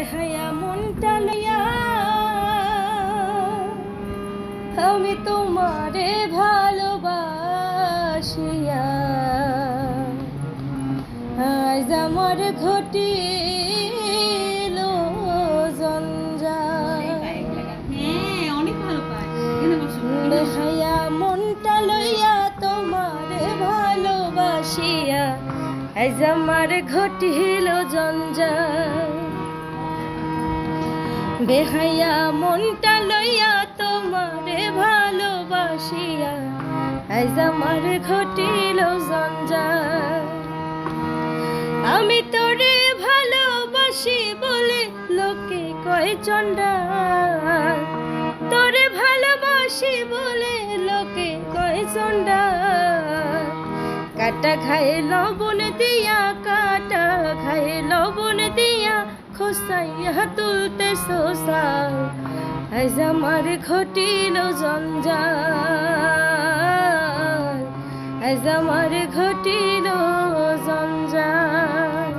বেহায়া মনটা লইয়া আমি তোমারে ভালোবাসিয়া আজ আমার ঘটিল জঞ্জাল। বেহায়া মনটা লইয়া তোমারে ভালোবাসিয়া আজ আমার ঘটিল জঞ্জাল। বেহায়া মনটা লইয়া তোমারে ভালোবাসিয়া আজ আমার ঘটিল জঞ্জাল। আমি তোরে ভালোবাসি বলে লোকে কয় চন্ডাল, তোরে ভালোবাসি বলে লোকে কয় চন্ডাল। কাটা খায় লবণ দিয়া, কাটা খায় লবণ দিয়া খোসাইয়া তুলতে সোসাল আজ আমার ঘটিল জঞ্জাল, আজ আমার ঘটিল জঞ্জাল।